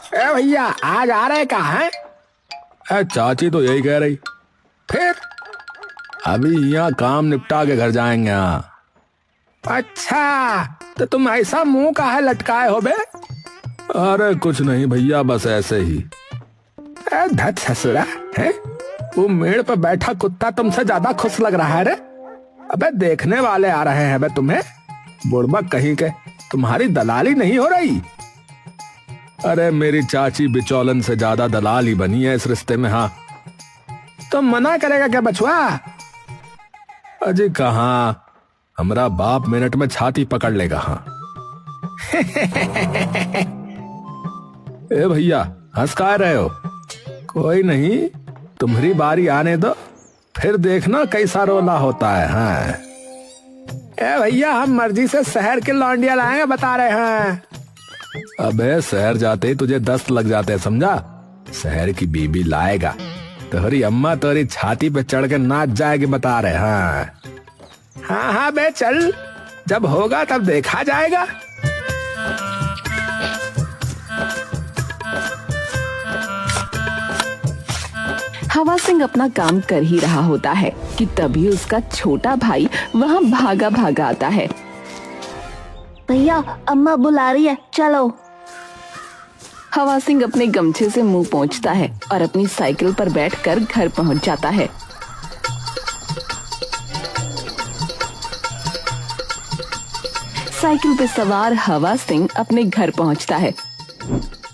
ए भैया, आज आ रहे कहाँ हैं? चाची तो यही कह रही। फिर अभी यहाँ काम निपटा के घर जाएंगे। हाँ। अच्छा, तो तुम ऐसा मुंह काहे लटकाए हो बे? अरे कुछ नहीं भैया, बस ऐसे ही। धत ससुरा है, वो मेड़ पर बैठा कुत्ता तुमसे ज्यादा खुश लग रहा है रे। अबे देखने वाले आ रहे हैं बे तुम्हें, बुड़बक कहीं के। तुम्हारी दलाली नहीं हो रही। अरे मेरी चाची बिचौलन से ज्यादा दलाल ही बनी है इस रिश्ते में। हाँ। तो मना करेगा क्या बछुआ? अजी कहाँ, हमारा बाप मिनट में छाती पकड़ लेगा। हाँ। ए भैया, हंस का रहे हो? कोई नहीं, तुम्हारी बारी आने दो, फिर देखना कैसा रोला होता है। हाँ। ए भैया, हम मर्जी से शहर के लौंडिया लाएंगे, बता रहे हैं। अबे शहर जाते ही तुझे 10 लग जाते हैं, समझा? शहर की बीबी लाएगा, तुम्हारी अम्मा तेरी छाती पे चढ़ के नाच जाएगी, बता रहे। हाँ हाँ हाँ बे चल, जब होगा तब देखा जाएगा। हवा सिंह अपना काम कर ही रहा होता है कि तभी उसका छोटा भाई वहाँ भागा भागा आता है। भैया, अम्मा बुला रही है, चलो। हवा सिंह अपने गमछे से मुंह पोंछता है और अपनी साइकिल पर बैठकर घर पहुंच जाता है। साइकिल पे सवार हवा सिंह अपने घर पहुंचता है।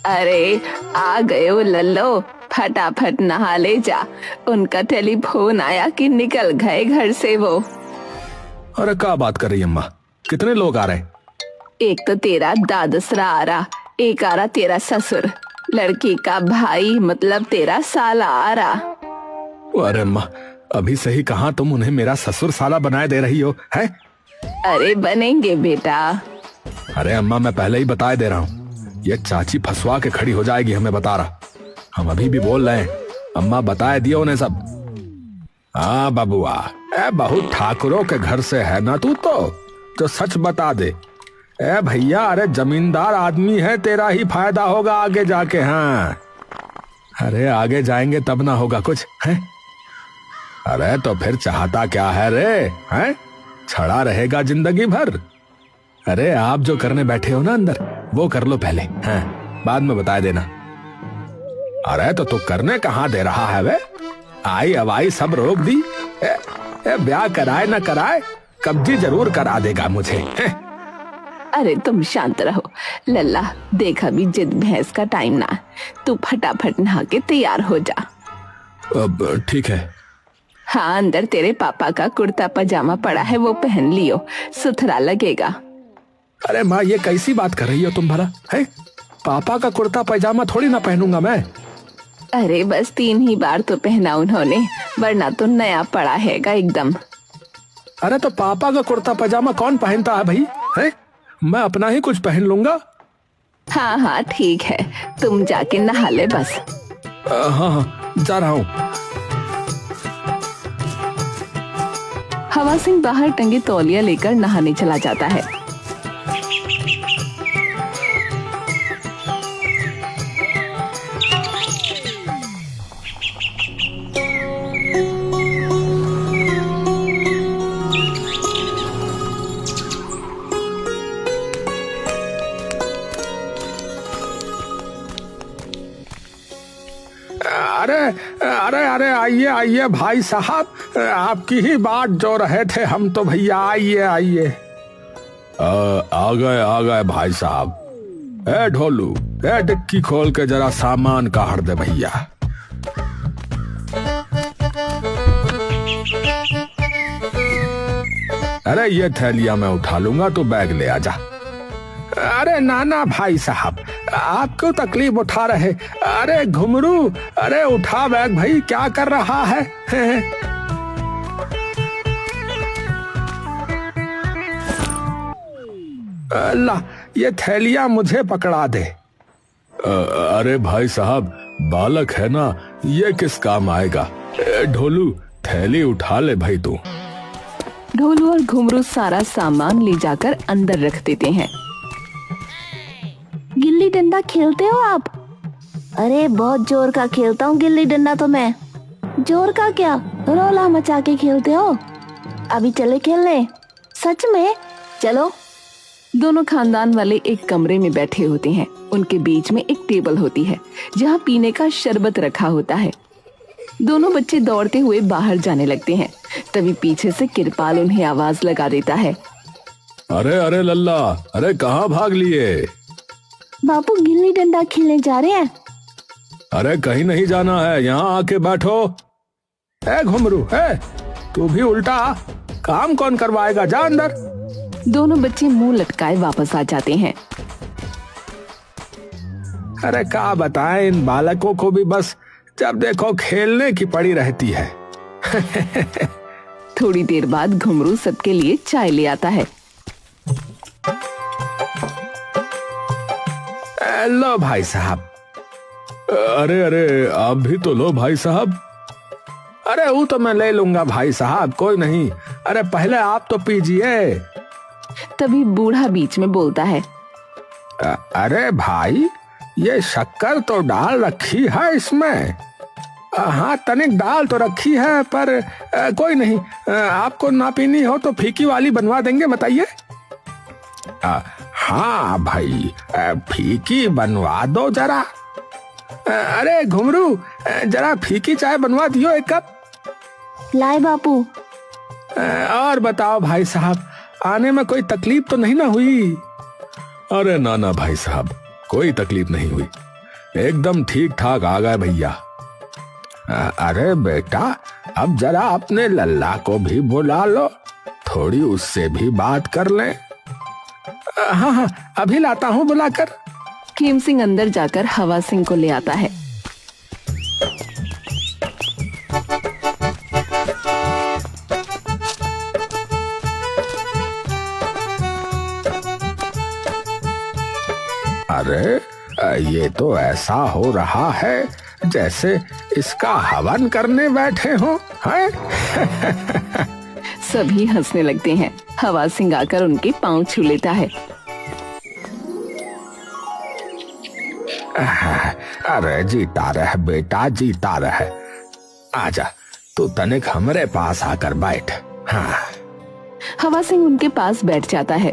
अरे आ गए हो लल्लो, फटाफट नहा ले जा। उनका टेलीफोन आया कि निकल गए घर से वो। अरे क्या बात कर रही अम्मा, कितने लोग आ रहे? एक तो तेरा दादसरा आ रहा, एक आ रहा तेरा ससुर, लड़की का भाई मतलब तेरा साला आ रहा। अरे अम्मा, अभी सही कहा तुम उन्हें मेरा ससुर साला बनाए दे रही हो है? अरे बनेंगे बेटा। अरे अम्मा, मैं पहले ही बताए दे रहा हूँ, ये चाची फंसवा के खड़ी हो जाएगी, हमें बता रहा। हम अभी भी बोल रहे हैं, अम्मा बताए दियो उन्हें सब। हाँ बबुआ, बहुत ठाकुरों के घर से है ना तू, तो सच बता दे। भैया, अरे जमींदार आदमी है, तेरा ही फायदा होगा आगे जाके। हाँ। अरे आगे जाएंगे तब ना होगा कुछ है? अरे तो फिर चाहता क्या है रे? हैं? छड़ा रहेगा जिंदगी भर। अरे आप जो करने बैठे हो ना अंदर, वो कर लो पहले। हाँ, बाद में बता देना। अरे तो तू करने कहाँ दे रहा है वे? आई अवाई सब रोक दी। ब्याह कराए ना कराए, कब्जी जरूर करा देगा मुझे। अरे तुम शांत रहो लल्ला, देखा भी जिद भैंस का टाइम ना, तू फटाफट नहा के तैयार हो जा। अब ठीक है। हाँ, अंदर तेरे पापा का कुर्ता पजामा पड़ा है, वो पहन लियो, सुथरा लगेगा। अरे माँ, ये कैसी बात कर रही हो तुम भला? है पापा का कुर्ता पैजामा थोड़ी ना पहनूंगा मैं। अरे बस 3 ही बार तो पहना उन्होंने, वरना तो नया पड़ा हैगा एकदम। अरे तो पापा का कुर्ता पजामा कौन पहनता है भाई? है? मैं अपना ही कुछ पहन लूंगा। हाँ हाँ ठीक है, तुम जाके नहा ले बस। हाँ, जा रहा हूँ। हवा सिंह बाहर टंगे तौलिया लेकर नहाने चला जाता है। अरे अरे अरे, आइए आइए भाई साहब, आपकी ही बात जो रहे थे हम तो। भैया आइए आइए। आ गए भाई साहब। ढोलू, डिक्की खोल के जरा सामान काढ़ दे भैया। अरे ये थैलिया मैं उठा लूंगा, तू बैग ले आजा। अरे नाना भाई साहब, आप क्यों तकलीफ उठा रहे? अरे घुमरू, अरे उठा बैग भाई, क्या कर रहा है? अल्लाह, ये थैलिया मुझे पकड़ा दे। अरे भाई साहब, बालक है ना, ये किस काम आएगा? ढोलू, थैली उठा ले भाई तू। ढोलू और घुंघरू सारा सामान ले जाकर अंदर रख देते हैं। गिल्ली डंडा खेलते हो आप? अरे बहुत जोर का खेलता हूँ गिल्ली डंडा तो मैं। जोर का क्या, रौला मचा के खेलते हो। अभी चले खेलने, सच में चलो। दोनों खानदान वाले एक कमरे में बैठे होते हैं। उनके बीच में एक टेबल होती है जहाँ पीने का शरबत रखा होता है। दोनों बच्चे दौड़ते हुए बाहर जाने लगते हैं। तभी पीछे से किरपाल उन्हें आवाज लगा देता है। अरे अरे लल्ला, अरे कहाँ भाग लिए? बापू गिल्ली डंडा खेलने जा रहे हैं। अरे कहीं नहीं जाना है, यहाँ आके बैठो। ए घुमरू, तू भी उल्टा काम कौन करवाएगा, जा अंदर। दोनों बच्चे मुंह लटकाए वापस आ जाते हैं। अरे क्या बताएं, इन बालकों को भी बस जब देखो खेलने की पड़ी रहती है। थोड़ी देर बाद घुंघरू सबके लिए चाय ले आता है। लो भाई साहब। अरे अरे आप भी तो लो भाई साहब। अरे वो तो मैं ले लूंगा भाई साहब, कोई नहीं। अरे पहले आप तो पीजिए। तभी बूढ़ा बीच में बोलता है। अरे भाई, ये शक्कर तो डाल रखी है इसमें। हाँ तनिक डाल तो रखी है, पर कोई नहीं। आपको ना पीनी हो तो फीकी वाली बनवा देंगे, बताइए। हाँ भाई, फीकी बनवा दो जरा। अरे घुंघरू, जरा फीकी चाय बनवा दियो एक कप। लाए बापू। और बताओ भाई साहब, आने में कोई तकलीफ तो नहीं ना हुई? अरे ना ना भाई साहब, कोई तकलीफ नहीं हुई, एकदम ठीक ठाक आ गए भैया। अरे बेटा, अब जरा अपने लल्ला को भी बुला लो, थोड़ी उससे भी बात कर लें। हाँ हाँ, अभी लाता हूँ बुलाकर। खेम सिंह अंदर जाकर हवा सिंह को ले आता है। अरे ये तो ऐसा हो रहा है जैसे इसका हवन करने बैठे हो, हैं? सभी हंसने लगते हैं। हवा सिंह आकर उनके पांव छू लेता है। अरे जीता रह बेटा, जीता रह। आजा, तू तनिक हमरे पास आकर बैठ। हाँ। हवा सिंह उनके पास बैठ जाता है।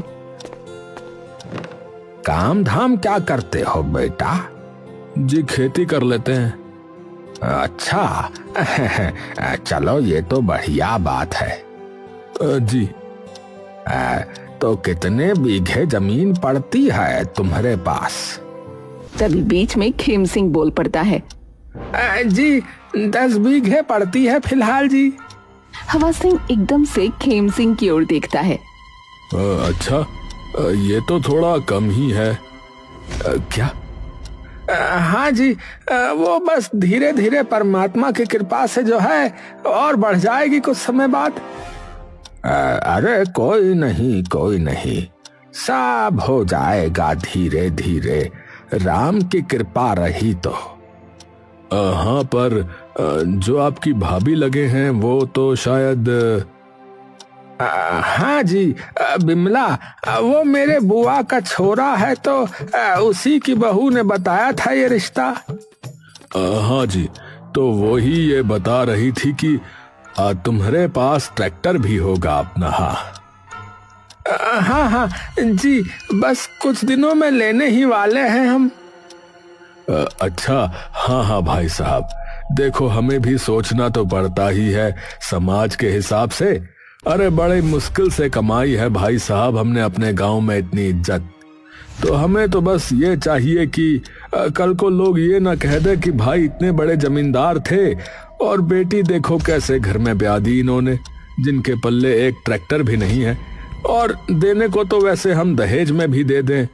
काम धाम क्या करते हो बेटा? जी खेती कर लेते हैं। अच्छा, चलो ये तो बढ़िया बात है। जी। तो कितने बीघे जमीन पड़ती है तुम्हारे पास? तभी बीच में खेम सिंह बोल पड़ता है। जी 10 बीघे पड़ती है फिलहाल जी। हवा सिंह एकदम से खेम सिंह की ओर देखता है। अच्छा, ये तो थोड़ा कम ही है। क्या? हाँ जी, वो बस धीरे धीरे परमात्मा की कृपा से जो है और बढ़ जाएगी कुछ समय बाद। अरे कोई नहीं, कोई नहीं, सब हो जाएगा धीरे धीरे, राम की कृपा रही तो। हाँ, पर जो आपकी भाभी लगे हैं वो तो शायद। हाँ जी, बिमला, वो मेरे बुआ का छोरा है, तो उसी की बहू ने बताया था ये रिश्ता। हाँ जी, तो वो ही ये बता रही थी कि तुम्हारे पास ट्रैक्टर भी होगा अपना। हाँ हाँ जी, बस कुछ दिनों में लेने ही वाले हैं हम। अच्छा, हाँ हाँ भाई साहब, देखो हमें भी सोचना तो पड़ता ही है समाज के हिसाब से। अरे बड़े मुश्किल से कमाई है भाई साहब हमने अपने गांव में इतनी इज्जत, तो हमें तो बस ये चाहिए कि कल को लोग ये ना कह दे कि भाई इतने बड़े जमींदार थे और बेटी देखो कैसे घर में ब्याह दी इन्होंने, जिनके पल्ले एक ट्रैक्टर भी नहीं है, और देने को तो वैसे हम दहेज में भी दे दें।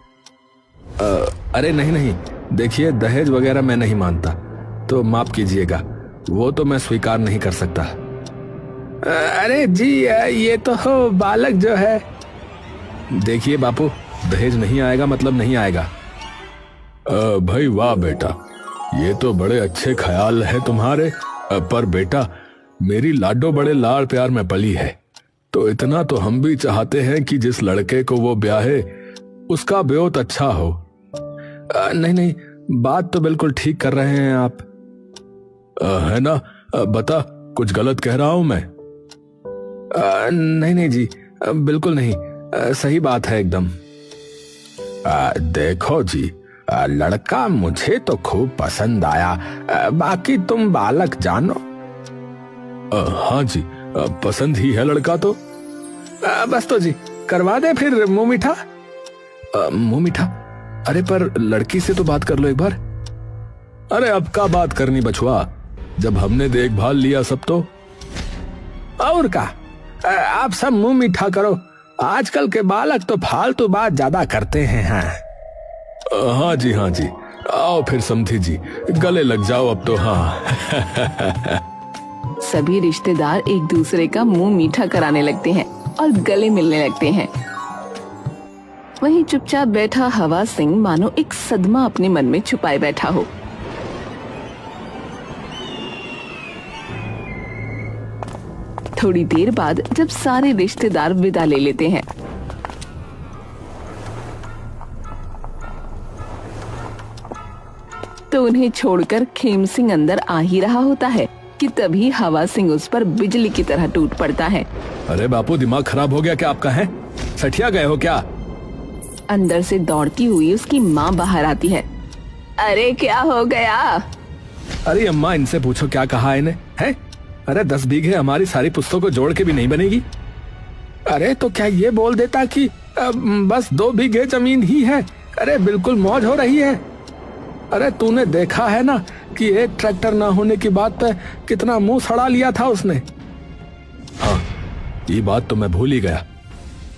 अरे नहीं नहीं, देखिए दहेज वगैरह मैं नहीं मानता, तो माफ कीजिएगा, वो तो मैं स्वीकार नहीं कर सकता। अरे जी, ये तो हो बालक जो है। देखिए बापू, दहेज नहीं आएगा मतलब नहीं आएगा। भाई वाह बेटा, ये तो बड़े अच्छे ख्याल है तुम्हारे। पर बेटा, मेरी लाडो बड़े लाड़ प्यार में पली है, तो इतना तो हम भी चाहते हैं कि जिस लड़के को वो ब्याहे उसका ब्योत अच्छा हो। नहीं नहीं, बात तो बिल्कुल ठीक कर रहे हैं आप। है ना? बता, कुछ गलत कह रहा हूं मैं? नहीं नहीं जी, बिल्कुल नहीं, सही बात है एकदम। देखो जी, लड़का मुझे तो खूब पसंद आया, बाकी तुम बालक जानो। हाँ जी, पसंद ही है लड़का तो। बस तो जी, करवा दे फिर मुंह मीठा। मुंह मीठा? अरे पर लड़की से तो बात कर लो एक बार। अरे अब का बात करनी बछुआ, जब हमने देखभाल लिया सब तो। और का, आप सब मुंह मीठा करो, आजकल के बालक तो फालतू बात ज्यादा करते हैं। हाँ जी हाँ जी, आओ फिर समधी जी, गले लग जाओ अब तो। हाँ। सभी रिश्तेदार एक दूसरे का मुंह मीठा कराने लगते हैं और गले मिलने लगते हैं। वहीं चुपचाप बैठा हवा सिंह मानो एक सदमा अपने मन में छुपाए बैठा हो। थोड़ी देर बाद जब सारे रिश्तेदार विदा ले लेते हैं, तो उन्हें छोड़कर खेम सिंह अंदर आ ही रहा होता है कि तभी हवा सिंह उस पर बिजली की तरह टूट पड़ता है। अरे बापू, दिमाग खराब हो गया क्या आपका? है सठिया गए हो क्या? अंदर से दौड़ती हुई उसकी माँ बाहर आती है। अरे क्या हो गया? अरे अम्मा, इनसे पूछो क्या कहा इन्हें। है? अरे 10 बीघे हमारी सारी पुस्तकों को जोड़ के भी नहीं बनेगी। अरे तो क्या ये बोल देता कि बस 2 बीघे जमीन ही है। अरे बिल्कुल मौज हो रही है। अरे तूने देखा है ना कि एक ट्रैक्टर ना होने की बात पे कितना मुंह सड़ा लिया था उसने। हाँ, ये बात तो मैं भूल ही गया।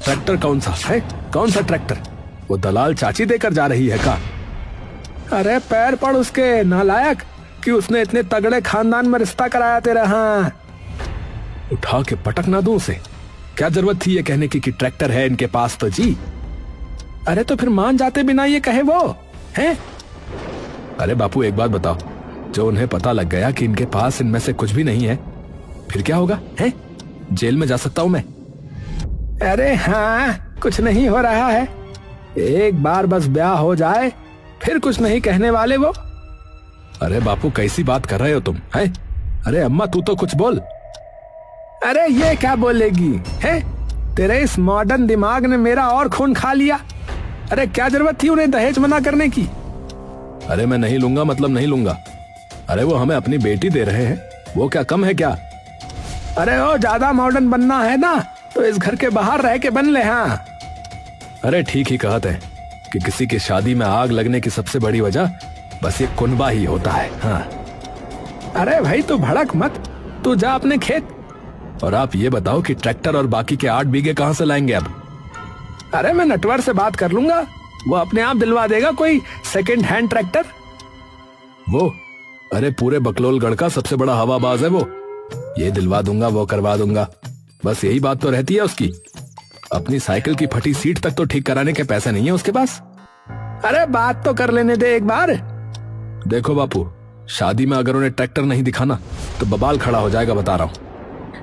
ट्रैक्टर कौन सा है? कौन सा ट्रैक्टर? वो दलाल चाची देकर जा रही है का? अरे पैर पड़ उसके, नालायक, कि उसने इतने तगड़े खानदान में रिश्ता कराया तेरा। हाँ, उठा के पटक ना दूं उसे। क्या जरूरत थी ये कहने की कि ट्रैक्टर है इनके पास तो जी। अरे तो फिर मान जाते बिना ये कहे वो हैं? अरे बापू एक बात बताओ, जो उन्हें पता लग गया कि इनके पास इनमें से कुछ भी नहीं है, फिर क्या होगा? हैं? जेल में जा सकता हूं मैं? अरे हाँ, कुछ नहीं हो रहा है, एक बार बस ब्याह हो जाए फिर कुछ नहीं कहने वाले वो। अरे बापू, कैसी बात कर रहे हो तुम? हैं? अरे अम्मा, तू तो कुछ बोल। अरे ये क्या बोलेगी है? तेरे इस मॉडर्न दिमाग ने मेरा और खून खा लिया। अरे क्या जरूरत थी उन्हें दहेज मना करने की? अरे मैं नहीं लूंगा मतलब नहीं लूंगा। अरे वो हमें अपनी बेटी दे रहे हैं, वो क्या कम है क्या? अरे ओ, ज्यादा मॉडर्न बनना है ना तो इस घर के बाहर रह के बन ले। हाँ, अरे ठीक ही कहते हैं कि किसी की शादी में आग लगने की सबसे बड़ी वजह बस एक कुनबा ही होता है। हाँ। अरे भाई तू भड़क मत, तू जा अपने खेत। और आप ये बताओ कि ट्रैक्टर और बाकी के 8 बीघे कहां से लाएंगे अब? अरे मैं नटवर से बात कर लूंगा, वो अपने आप दिलवा देगा कोई सेकंड हैंड ट्रैक्टर। वो? अरे पूरे बकलोलगढ़ का सबसे बड़ा हवाबाज है वो। ये दिलवा दूंगा, वो करवा दूंगा, बस यही बात तो रहती है उसकी। अपनी साइकिल की फटी सीट तक तो ठीक कराने के पैसे नहीं है उसके पास। अरे बात तो कर लेने दे एक बार। देखो बापू, शादी में अगर उन्हें ट्रैक्टर नहीं दिखाना तो बबाल खड़ा हो जाएगा, बता रहा हूँ।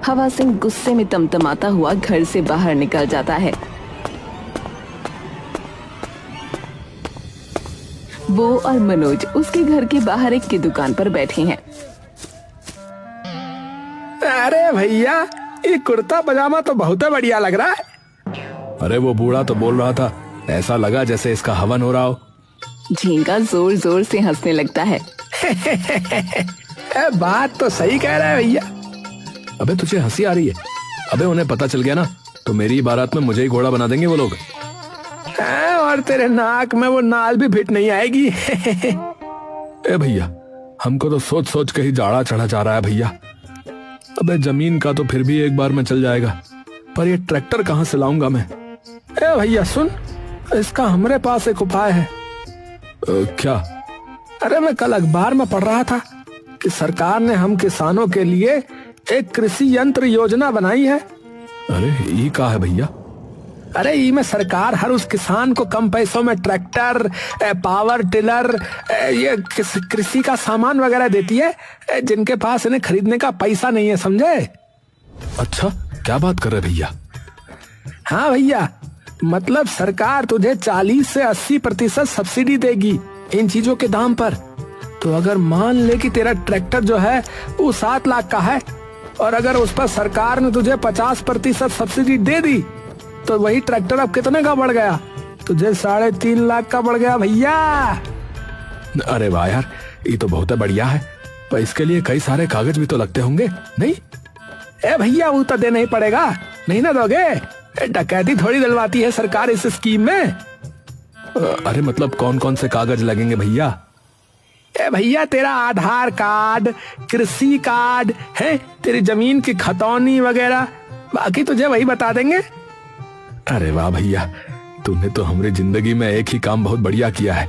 हवा सिंह गुस्से में तमतमाता हुआ घर से बाहर निकल जाता है। वो और मनोज उसके घर के बाहर एक की दुकान पर बैठे हैं। अरे भैया, ये कुर्ता पजामा तो बहुत बढ़िया लग रहा है। अरे वो बूढ़ा तो बोल रहा था, ऐसा लगा जैसे इसका हवन हो रहा हो। झींगा जोर जोर से हंसने लगता है। बात तो सही कह रहा है भैया। अबे तुझे हंसी आ रही है? अबे उन्हें पता चल गया ना तो मेरी बारात में मुझे ही घोड़ा बना देंगे वो लोग। और तेरे नाक में वो नाल भी फिट नहीं आएगी। ए भैया, हमको तो सोच सोच के ही जाड़ा चढ़ा जा रहा है भैया। अबे जमीन का तो फिर भी एक बार में चल जाएगा, पर ये ट्रैक्टर कहाँ से लाऊंगा मैं? ए भैया सुन, इसका हमारे पास एक उपाय है। क्या? अरे मैं कल अखबार में पढ़ रहा था कि सरकार ने हम किसानों के लिए एक कृषि यंत्र योजना बनाई है। अरे ये क्या है भैया? अरे ई में सरकार हर उस किसान को कम पैसों में ट्रैक्टर, पावर टिलर, ये कृषि का सामान वगैरह देती है जिनके पास इन्हें खरीदने का पैसा नहीं है, समझे? अच्छा, क्या बात कर रहे भैया? हाँ भैया, मतलब सरकार तुझे 40 से 80% सब्सिडी देगी इन चीजों के दाम पर। तो अगर मान ले कि तेरा ट्रैक्टर जो है वो 7 लाख का है और अगर उस पर सरकार ने तुझे 50% सब्सिडी दे दी तो वही ट्रैक्टर अब कितने का बढ़ गया? तुझे 3.5 लाख का बढ़ गया भैया। अरे वाह यार, ये तो बहुत बढ़िया है, पर इसके लिए कई सारे कागज भी तो लगते होंगे नहीं? ए भैया वो तो देना ही पड़ेगा, नहीं ना दोगे? डकैती थोड़ी दिलवाती है सरकार इस स्कीम में। अरे मतलब कौन कौन से कागज लगेंगे भैया? ए भैया तेरा आधार कार्ड, कृषि कार्ड है, तेरी जमीन की खतौनी वगैरह, बाकी तुझे वही बता देंगे। अरे वाह भैया, तूने तो हमारी जिंदगी में एक ही काम बहुत बढ़िया किया है,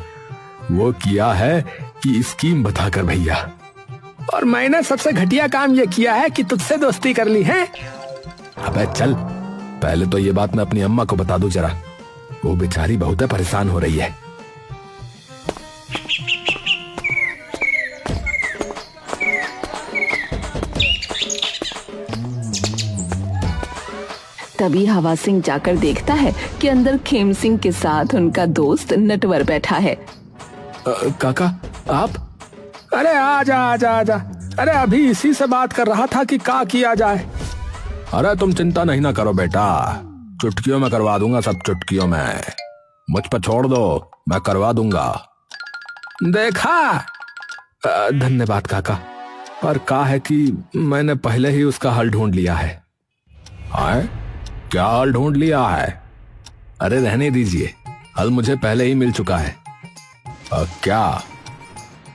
वो किया है कि स्कीम बताकर भैया। और मैंने सबसे घटिया काम ये किया है कि तुझसे दोस्ती कर ली है। अबे चल, पहले तो ये बात मैं अपनी अम्मा को बता दूं जरा, वो बेचारी बहुत परेशान हो रही है। तभी हवा सिंह जाकर देखता है कि अंदर खेम सिंह के साथ उनका दोस्त नटवर बैठा है। काका आप? अरे आजा आजा आजा, अरे अभी इसी से बात कर रहा था कि क्या किया जाए। अरे तुम चिंता नहीं ना करो बेटा, चुटकियों में करवा दूंगा, सब चुटकियों में, मुझ पर छोड़ दो, मैं करवा दूंगा। देखा? धन्यवाद काका, पर क्या है कि मैंने पहले ही उसका हल ढूंढ लिया है। हाय, क्या हल ढूंढ लिया है? अरे रहने दीजिए, हल मुझे पहले ही मिल चुका है। क्या?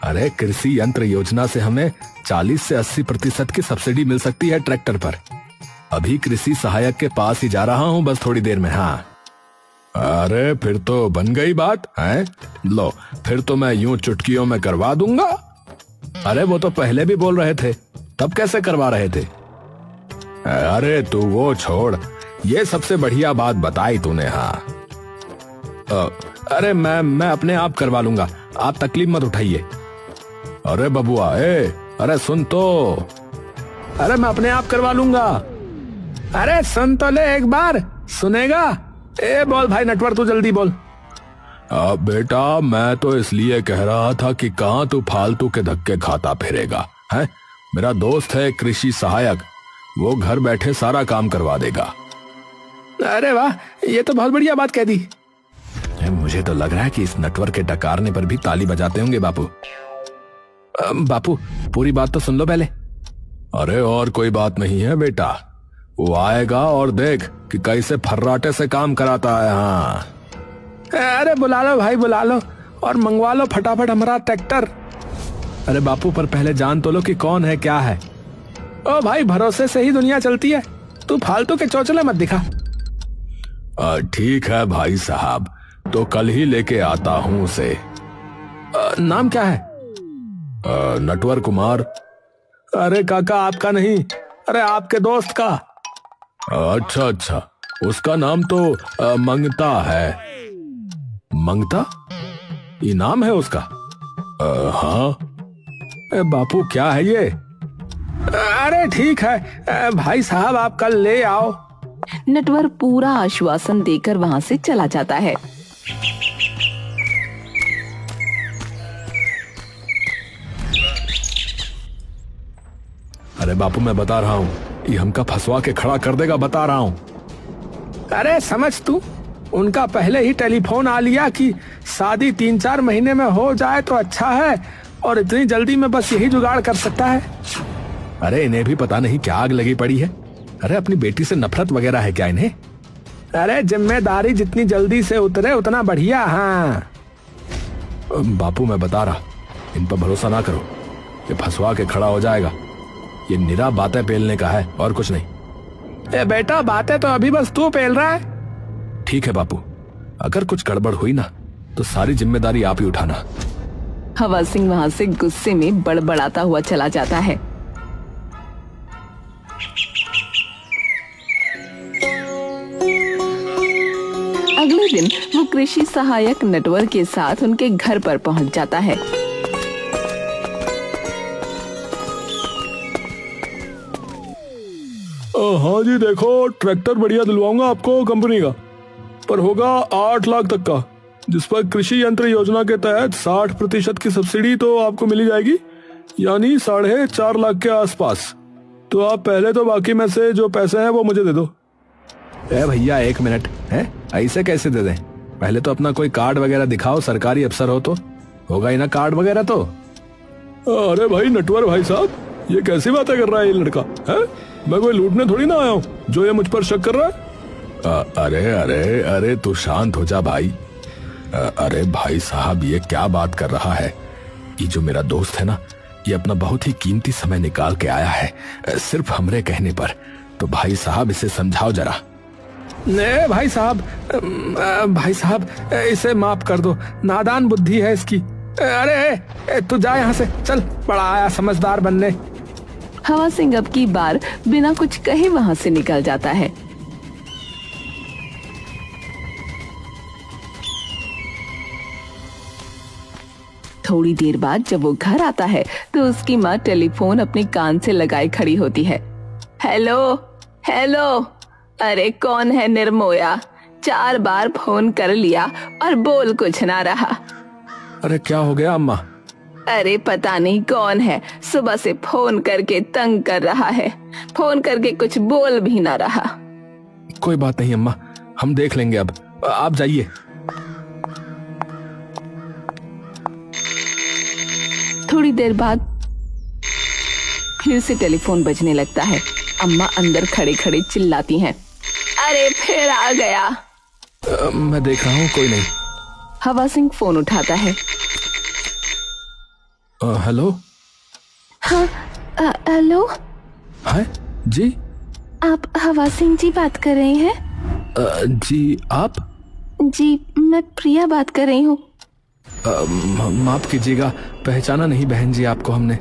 अरे कृषि यंत्र योजना से हमें 40 से 80% की सब्सिडी मिल सकती है ट्रैक्टर पर। अभी कृषि सहायक के पास ही जा रहा हूं, बस थोड़ी देर में। हाँ, अरे फिर तो बन गई बात है। लो, फिर तो मैं यूं चुटकियों में करवा दूंगा। अरे वो तो पहले भी बोल रहे थे, तब कैसे करवा रहे थे? अरे तू वो छोड़, ये सबसे बढ़िया बात बताई तूने। हाँ, अरे मैं अपने आप करवा लूंगा, आप तकलीफ मत उठाइए। अरे बबुआ, अरे सुन तो। अरे मैं अपने आप करवा लूंगा। अरे सुन तो ले एक बार, सुनेगा? बोल भाई नटवर, तू जल्दी बोल। बेटा मैं तो इसलिए कह रहा था कि कहाँ तू फालतू के धक्के खाता फिरेगा है? मेरा दोस्त है कृषि सहायक, वो घर बैठे सारा काम करवा देगा। अरे वाह, ये तो बहुत बढ़िया बात कह दी। मुझे तो लग रहा है कि इस नटवर के डकारने पर भी ताली बजाते होंगे बापू। बापू पूरी बात तो सुन लो पहले। अरे और कोई बात नहीं है बेटा, वो आएगा और देख कि कैसे फर्राटे से काम कराता है। हाँ, अरे बुला लो भाई, बुला लो और मंगवा लो फटाफट हमारा ट्रैक्टर। अरे बापू पर पहले जान तो लो कि कौन है क्या है। ओ भाई, भरोसे से ही दुनिया चलती है, तू फालतू के चौचले मत दिखा। ठीक है भाई साहब, तो कल ही लेके आता हूँ उसे। नाम क्या है? नटवर कुमार। अरे काका आपका नहीं, अरे आपके दोस्त का। अच्छा अच्छा, उसका नाम तो मंगता है। मंगता? ये नाम है उसका? हाँ। बापू क्या है ये? अरे ठीक है भाई साहब, आप कल ले आओ। नटवर पूरा आश्वासन देकर वहाँ से चला जाता है। अरे बापू मैं बता रहा हूँ, ये हमका फंसवा के खड़ा कर देगा, बता रहा हूँ। अरे समझ तू, उनका पहले ही टेलीफोन आ लिया कि शादी 3-4 महीने में हो जाए तो अच्छा है, और इतनी जल्दी में बस यही जुगाड़ कर सकता है। अरे इन्हें भी पता नहीं क्या आग लगी पड़ी है। अरे अपनी बेटी से नफरत वगैरह है क्या इन्हें? अरे जिम्मेदारी जितनी जल्दी से उतरे उतना बढ़िया। हाँ बापू मैं बता रहा, इन पर भरोसा ना करो, ये फंसवा के खड़ा हो जाएगा। ये निरा बातें पेलने का है और कुछ नहीं। बेटा बातें तो अभी बस तू पेल रहा है। ठीक है बापू, अगर कुछ गड़बड़ हुई ना तो सारी जिम्मेदारी आप ही उठाना। हवा सिंह वहाँ से गुस्से में बड़बड़ाता हुआ चला जाता है। अगले दिन वो कृषि सहायक नटवर के साथ उनके घर पर पहुंच जाता है। हाँ जी, देखो ट्रैक्टर बढ़िया दिलवाऊंगा आपको कंपनी का, पर होगा 8 लाख तक का। जिस पर कृषि यंत्र योजना के तहत 60% की सब्सिडी तो आपको मिली जाएगी, यानी 4.5 लाख के आसपास। तो आप पहले तो बाकी में से जो पैसे हैं वो मुझे दे दो। ए भैया 1 मिनट, है ऐसे कैसे दे दें? पहले तो अपना कोई कार्ड वगैरह दिखाओ, सरकारी अफसर हो तो होगा ही ना कार्ड वगैरह तो। अरे भाई नटवर भाई साहब, ये कैसी बातें कर रहा है ये लड़का? है मैं कोई लूटने थोड़ी ना आया हूँ जो ये मुझ पर शक कर रहा है। अरे अरे अरे तू शांत हो जा भाई। अरे भाई साहब, ये क्या बात कर रहा है? ये जो मेरा दोस्त है ना, ये अपना बहुत ही कीमती समय निकाल के आया है सिर्फ हमरे कहने पर। तो भाई साहब इसे समझाओ जरा। ने भाई साहब इसे माफ कर दो, नादान बुद्धि है इसकी। अरे तू जा यहाँ से, चल, बड़ा आया समझदार बनने। हवा सिंह अब की बार बिना कुछ कहे वहाँ से निकल जाता है। थोड़ी देर बाद जब वो घर आता है तो उसकी माँ टेलीफोन अपने कान से लगाए खड़ी होती है। हेलो हेलो, अरे कौन है निर्मोया? 4 बार फोन कर लिया और बोल कुछ ना रहा। अरे क्या हो गया अम्मा? अरे पता नहीं कौन है, सुबह से फोन करके तंग कर रहा है, फोन करके कुछ बोल भी ना रहा। कोई बात नहीं अम्मा, हम देख लेंगे, अब आप जाइए। थोड़ी देर बाद फिर से टेलीफोन बजने लगता है। अम्मा अंदर खड़े खड़े चिल्लाती हैं, अरे फिर आ गया। मैं देख रहा हूँ, कोई नहीं। हवा सिंह फोन उठाता है। हेलो। हाँ हेलो। है जी? आप हवा सिंह जी बात कर रहे हैं? जी आप? जी मैं प्रिया बात कर रही हूँ। माफ कीजिएगा, पहचाना नहीं बहन जी आपको हमने।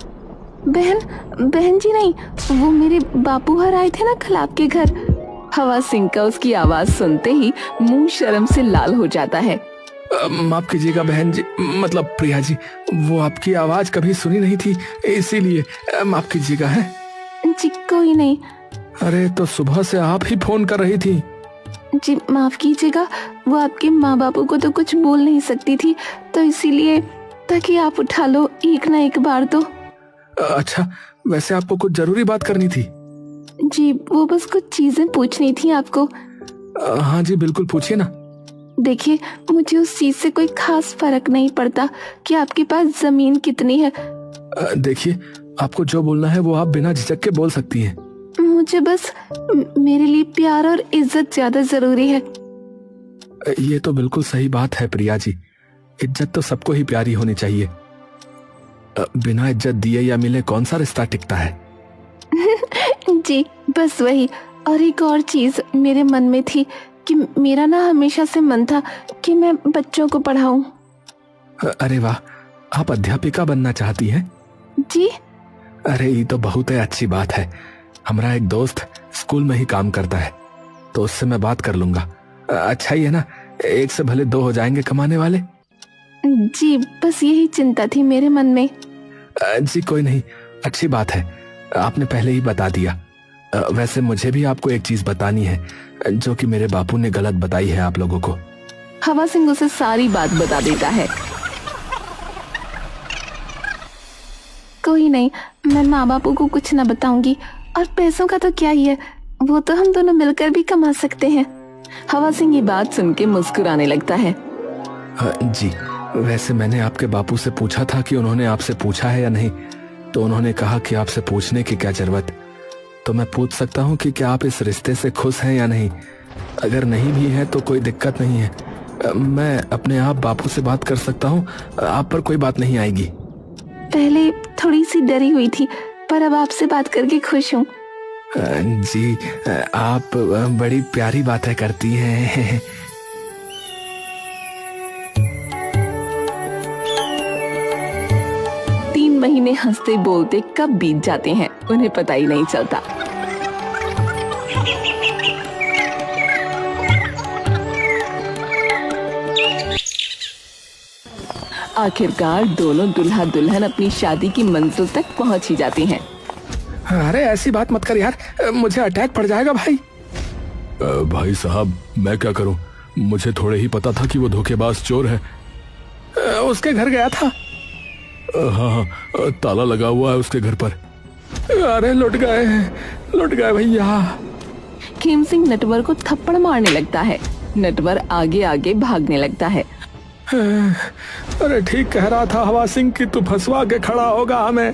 बहन जी नहीं, वो मेरे बापू हर आए थे ना कल आपके घर। हवा सिंह का उसकी आवाज सुनते ही मुंह शर्म से लाल हो जाता है। माफ कीजिएगा बहन जी, मतलब प्रिया जी, वो आपकी आवाज कभी सुनी नहीं थी, इसीलिए माफ कीजिएगा। है जी कोई नहीं। अरे तो सुबह से आप ही फोन कर रही थी। जी माफ कीजिएगा, वो आपके माँ बापू को तो कुछ बोल नहीं सकती थी, तो इसीलिए, ताकि आप उठा लो एक ना एक बार तो। अच्छा, वैसे आपको कुछ जरूरी बात करनी थी? जी वो बस कुछ चीजें पूछनी थी आपको। हाँ जी बिल्कुल, पूछिए ना। देखिए, मुझे उस चीज से कोई खास फर्क नहीं पड़ता कि आपके पास जमीन कितनी है। देखिए, आपको जो बोलना है वो आप बिना झिझक के बोल सकती हैं। मुझे बस मेरे लिए प्यार और इज्जत ज्यादा जरूरी है। ये तो बिल्कुल सही बात है प्रिया जी, इज्जत तो सबको ही प्यारी होनी चाहिए। बिना इज्जत दिए या मिले कौन सा रिश्ता टिकता है? जी बस वही। और एक और चीज मेरे मन में थी कि मेरा ना हमेशा से मन था कि मैं बच्चों को पढ़ाऊं। अरे वाह, आप अध्यापिका बनना चाहती हैं? जी। अरे ये तो बहुत ही अच्छी बात है। हमारा एक दोस्त स्कूल में ही काम करता है, तो उससे मैं बात कर लूंगा। अच्छा ही है ना, एक से भले 2 हो जाएंगे कमाने वाले। जी बस यही चिंता थी मेरे मन में। जी कोई नहीं, अच्छी बात है, आपने पहले ही बता दिया। वैसे मुझे भी आपको एक चीज बतानी है जो कि मेरे बापू ने गलत बताई है आप लोगों को। हवा सिंह उसे सारी बात बता देता है। कोई नहीं, मैं माँ बापू को कुछ न बताऊंगी, और पैसों का तो क्या ही है, वो तो हम दोनों मिलकर भी कमा सकते हैं। हवा सिंह ये बात सुन के मुस्कुराने लगता है। जी, वैसे मैंने आपके बापू से पूछा था कि उन्होंने आपसे पूछा है या नहीं, तो उन्होंने कहा कि आपसे पूछने की क्या जरूरत। तो मैं पूछ सकता हूँ कि क्या आप इस रिश्ते से खुश हैं या नहीं? अगर नहीं भी है तो कोई दिक्कत नहीं है, मैं अपने आप बापू से बात कर सकता हूँ, आप पर कोई बात नहीं आएगी। पहले थोड़ी सी डरी हुई थी, पर अब आपसे बात करके खुश हूँ। जी, आप बड़ी प्यारी बातें करती हैं। 3 महीने हंसते बोलते कब बीत जाते हैं उन्हें पता ही नहीं चलता। आखिरकार दोनों दुल्हा दुल्हन अपनी शादी की मंजिल तक पहुंच ही जाती हैं। अरे ऐसी बात मत कर यार, मुझे अटैक पड़ जाएगा भाई। भाई साहब मैं क्या करूं, मुझे थोड़े ही पता था कि वो धोखेबाज चोर है। उसके घर गया था। हाँ, ताला लगा हुआ है उसके घर पर। अरे लुट गए भैया। खेम सिंह नटवर को थप्पड़ मारने लगता है। नटवर आगे आगे भागने लगता है। अरे ठीक कह रहा था हवा सिंह कि तू फंसवा के खड़ा होगा हमें।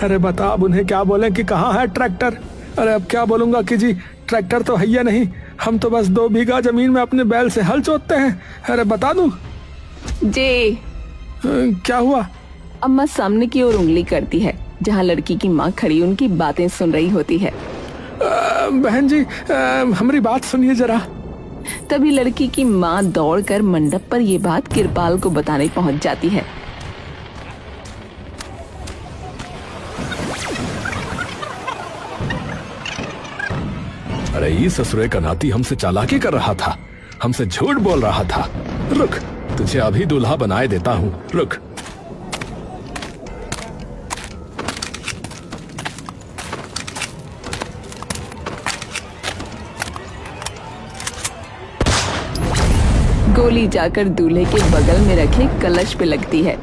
अरे बता अब उन्हें क्या बोले कि कहाँ है ट्रैक्टर। अरे अब क्या बोलूंगा कि जी ट्रैक्टर तो है ही नहीं, हम तो बस 2 बीघा जमीन में अपने बैल से हल जोतते हैं। अरे बता दूं? जी। क्या हुआ? अम्मा सामने की ओर उंगली करती है जहाँ लड़की की माँ खड़ी उनकी बातें सुन रही होती है। बहन जी हमारी बात सुनिए जरा। तभी लड़की की माँ दौड़कर मंडप पर ये बात किरपाल को बताने पहुँच जाती है। अरे ये ससुरे का नाती हमसे चालाकी कर रहा था, हमसे झूठ बोल रहा था। रुक, तुझे अभी दूल्हा बनाए देता हूँ, रुक। गोली जाकर दूल्हे के बगल में रखे कलश पे लगती है।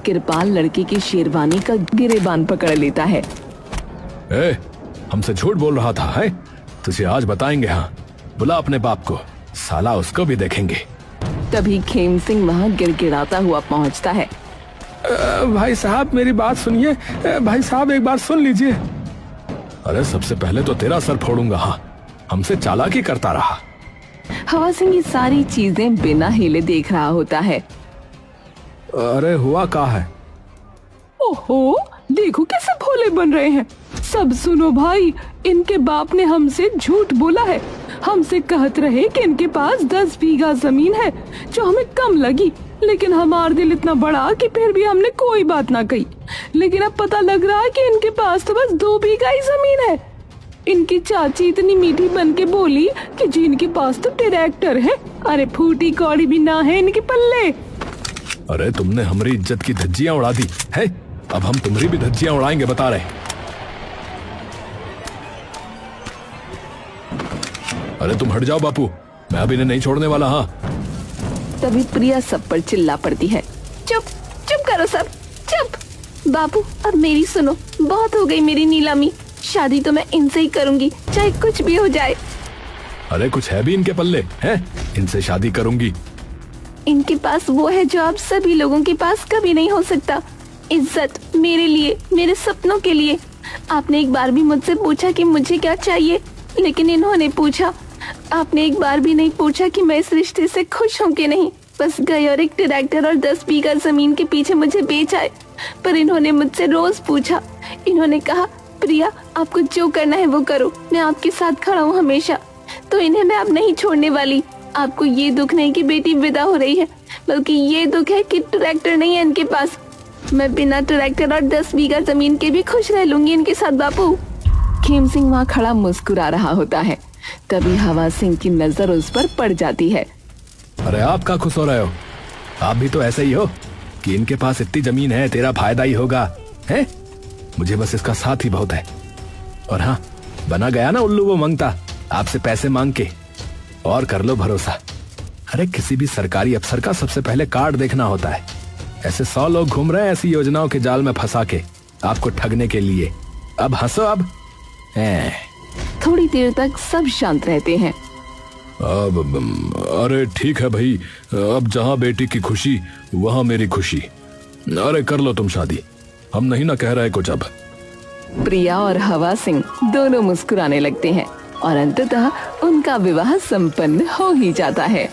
किरपाल लड़की की शेरवानी का गिरेबान पकड़ लेता है। हमसे झूठ बोल रहा था है? तुझे आज बताएंगे। हाँ, बुला अपने बाप को, साला उसको भी देखेंगे। तभी खेम सिंह वहाँ गिड़गिड़ाता हुआ पहुँचता है। भाई साहब मेरी बात सुनिए। भाई साहब एक बार सुन लीजिए। अरे सबसे पहले तो तेरा सर फोड़ूंगा। हाँ, हमसे चालाकी करता रहा। हवा सिंह ये सारी चीजें बिना हिले देख रहा होता है। अरे हुआ क्या है? ओहो, देखो कैसे भोले बन रहे हैं। सब सुनो भाई, इनके बाप ने हमसे झूठ बोला है। हमसे कहत रहे कि इनके पास 10 बीघा जमीन है जो हमें कम लगी, लेकिन हमारा दिल इतना बड़ा कि फिर भी हमने कोई बात ना कही। लेकिन अब पता लग रहा है कि इनके पास तो बस 2 बीघा ही जमीन है। इनकी चाची इतनी मीठी बन के बोली कि जी इनके पास तो ट्रैक्टर है। अरे फूटी कौड़ी भी ना है इनके पल्ले। अरे तुमने हमारी इज्जत की धज्जियां उड़ा दी है, अब हम तुम्हारी भी धज्जियां उड़ाएंगे, बता रहे। अरे तुम हट जाओ बापू, मैं अब इन्हें नहीं छोड़ने वाला। हाँ। तभी प्रिया सब पर चिल्ला पड़ती है। चुप चुप करो सब, चुप। बापू अब मेरी सुनो, बहुत हो गई मेरी नीलामी। शादी तो मैं इनसे ही करूंगी, चाहे कुछ भी हो जाए। अरे कुछ है भी इनके पल्ले हैं? इनसे शादी करूंगी। इनके पास वो है जो आप सभी लोगों के पास कभी नहीं हो सकता। इज्जत मेरे लिए, मेरे सपनों के लिए। आपने एक बार भी मुझसे पूछा कि मुझे क्या चाहिए, लेकिन इन्होंने पूछा। आपने एक बार भी नहीं पूछा कि मैं इस रिश्ते से खुश हूँ कि नहीं। बस गए और एक ट्रैक्टर और 10 बीघा जमीन के पीछे मुझे बेच आए। पर इन्होंने मुझसे रोज पूछा। इन्होंने कहा प्रिया आपको जो करना है वो करो, मैं आपके साथ खड़ा हूँ हमेशा। तो इन्हें मैं अब नहीं छोड़ने वाली। आपको ये दुख नहीं कि बेटी विदा हो रही है, बल्कि ये दुख है कि ट्रैक्टर नहीं है इनके पास। मैं बिना ट्रैक्टर और 10 बीघा जमीन के भी खुश रह लूंगी इनके साथ बापू। खेम सिंह वहाँ खड़ा मुस्कुरा रहा होता है। तभी हवा सिंह की नजर उस पर पड़ जाती है। अरे आप क्या खुश हो रहे हो? आप भी तो ऐसे ही हो कि इनके पास इतनी जमीन है, तेरा फायदा ही होगा है? मुझे बस इसका साथ ही बहुत है। और हाँ, बना गया ना उल्लू वो मंगता आपसे पैसे मांग के। और कर लो भरोसा, अरे किसी भी सरकारी अफसर का सबसे पहले कार्ड देखना होता है। ऐसे 100 लोग घूम रहे हैं ऐसी योजनाओं के जाल में फंसा के आपको ठगने के लिए। अब हंसो अब। थोड़ी देर तक सब शांत रहते हैं। अरे ठीक है भाई, अब जहाँ बेटी की खुशी वहाँ मेरी खुशी। अरे कर लो तुम शादी, हम नहीं ना कह रहे कुछ। अब प्रिया और हवा सिंह दोनों मुस्कुराने लगते हैं और अंततः उनका विवाह संपन्न हो ही जाता है।